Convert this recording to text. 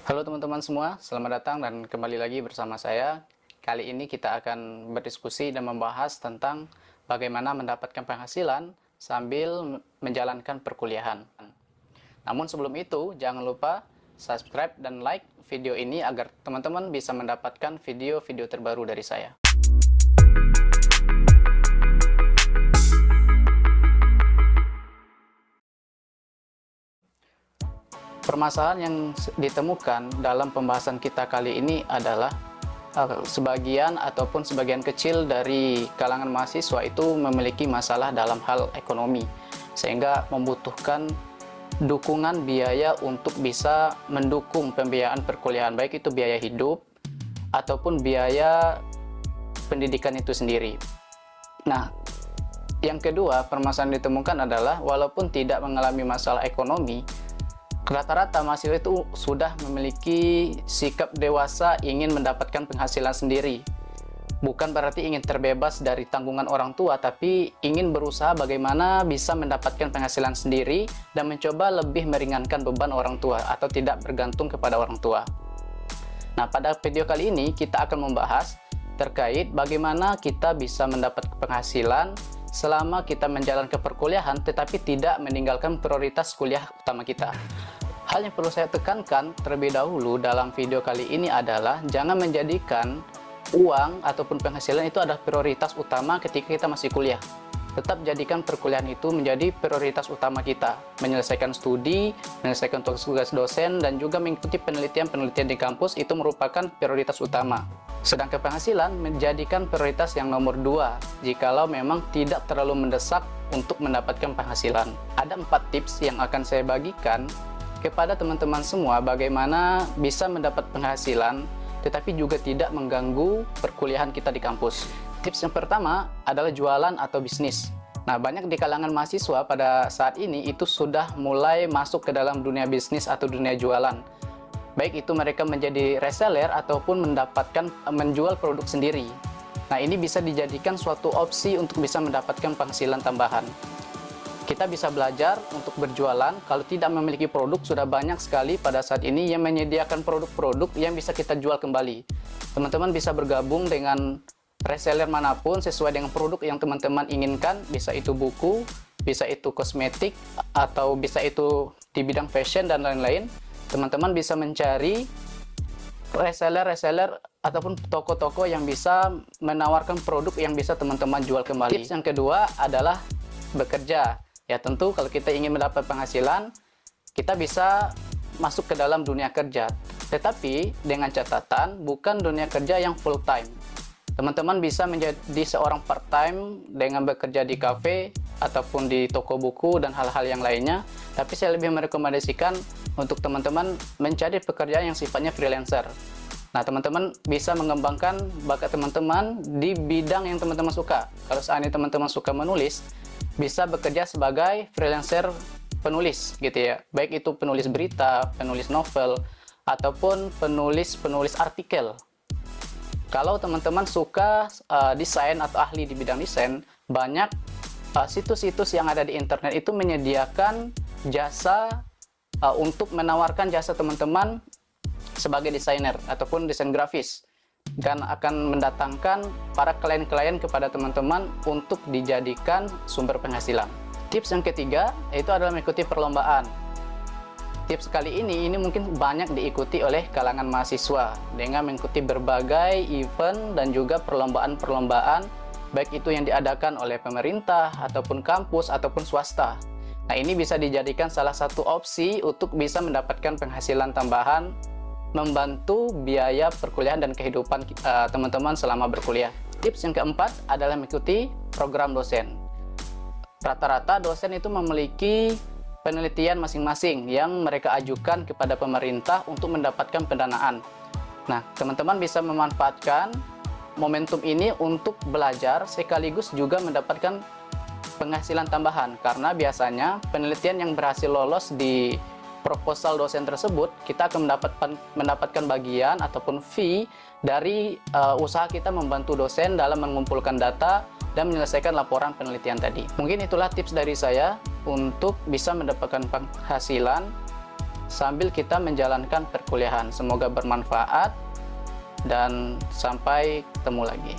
Halo teman-teman semua, selamat datang dan kembali lagi bersama saya. Kali ini kita akan berdiskusi dan membahas tentang bagaimana mendapatkan penghasilan sambil menjalankan perkuliahan. Namun sebelum itu, jangan lupa subscribe dan like video ini agar teman-teman bisa mendapatkan video-video terbaru dari saya. Permasalahan yang ditemukan dalam pembahasan kita kali ini adalah sebagian ataupun sebagian kecil dari kalangan mahasiswa itu memiliki masalah dalam hal ekonomi, sehingga membutuhkan dukungan biaya untuk bisa mendukung pembiayaan perkuliahan, baik itu biaya hidup ataupun biaya pendidikan itu sendiri. Nah, yang kedua, permasalahan ditemukan adalah walaupun tidak mengalami masalah ekonomi, rata-rata mahasiswa itu sudah memiliki sikap dewasa ingin mendapatkan penghasilan sendiri. Bukan berarti ingin terbebas dari tanggungan orang tua, tapi ingin berusaha bagaimana bisa mendapatkan penghasilan sendiri dan mencoba lebih meringankan beban orang tua atau tidak bergantung kepada orang tua. Nah, pada video kali ini kita akan membahas terkait bagaimana kita bisa mendapat penghasilan selama kita menjalankan perkuliahan tetapi tidak meninggalkan prioritas kuliah utama kita. Hal yang perlu saya tekankan terlebih dahulu dalam video kali ini adalah jangan menjadikan uang ataupun penghasilan itu adalah prioritas utama ketika kita masih kuliah. Tetap jadikan perkuliahan itu menjadi prioritas utama kita, menyelesaikan studi, menyelesaikan tugas dosen, dan juga mengikuti penelitian-penelitian di kampus itu merupakan prioritas utama. Sedangkan penghasilan menjadikan prioritas yang nomor 2 jikalau memang tidak terlalu mendesak untuk mendapatkan penghasilan. Ada 4 tips yang akan saya bagikan kepada teman-teman semua bagaimana bisa mendapat penghasilan tetapi juga tidak mengganggu perkuliahan kita di kampus. Tips yang pertama adalah jualan atau bisnis. Nah, banyak di kalangan mahasiswa pada saat ini itu sudah mulai masuk ke dalam dunia bisnis atau dunia jualan. Baik itu mereka menjadi reseller ataupun menjual produk sendiri. Nah, ini bisa dijadikan suatu opsi untuk bisa mendapatkan penghasilan tambahan. Kita bisa belajar untuk berjualan. Kalau tidak memiliki produk, sudah banyak sekali pada saat ini yang menyediakan produk-produk yang bisa kita jual kembali. Teman-teman bisa bergabung dengan reseller manapun sesuai dengan produk yang teman-teman inginkan, bisa itu buku, bisa itu kosmetik, atau bisa itu di bidang fashion dan lain-lain. Teman-teman bisa mencari reseller ataupun toko-toko yang bisa menawarkan produk yang bisa teman-teman jual kembali. Tips yang kedua adalah bekerja. Ya, tentu kalau kita ingin mendapat penghasilan, kita bisa masuk ke dalam dunia kerja. Tetapi dengan catatan bukan dunia kerja yang full time. Teman-teman bisa menjadi seorang part-time dengan bekerja di kafe ataupun di toko buku dan hal-hal yang lainnya. Tapi saya lebih merekomendasikan untuk teman-teman mencari pekerjaan yang sifatnya freelancer. Nah, teman-teman bisa mengembangkan bakat teman-teman di bidang yang teman-teman suka. Kalau seandainya teman-teman suka menulis, bisa bekerja sebagai freelancer penulis gitu ya. Baik itu penulis berita, penulis novel, ataupun penulis artikel. Kalau teman-teman suka desain atau ahli di bidang desain, banyak situs-situs yang ada di internet itu menyediakan jasa untuk menawarkan jasa teman-teman sebagai desainer ataupun desain grafis, dan akan mendatangkan para klien-klien kepada teman-teman untuk dijadikan sumber penghasilan. Tips yang ketiga yaitu adalah mengikuti perlombaan. Tips kali ini mungkin banyak diikuti oleh kalangan mahasiswa dengan mengikuti berbagai event dan juga perlombaan-perlombaan, baik itu yang diadakan oleh pemerintah ataupun kampus ataupun swasta. Nah, ini bisa dijadikan salah satu opsi untuk bisa mendapatkan penghasilan tambahan, membantu biaya perkuliahan dan kehidupan teman-teman selama berkuliah. Tips yang keempat adalah mengikuti program dosen. Rata-rata dosen itu memiliki penelitian masing-masing yang mereka ajukan kepada pemerintah untuk mendapatkan pendanaan. Nah, teman-teman bisa memanfaatkan momentum ini untuk belajar sekaligus juga mendapatkan penghasilan tambahan, karena biasanya penelitian yang berhasil lolos di proposal dosen tersebut, kita akan mendapatkan bagian ataupun fee dari usaha kita membantu dosen dalam mengumpulkan data dan menyelesaikan laporan penelitian tadi. Mungkin itulah tips dari saya untuk bisa mendapatkan penghasilan sambil kita menjalankan perkuliahan. Semoga bermanfaat dan sampai ketemu lagi.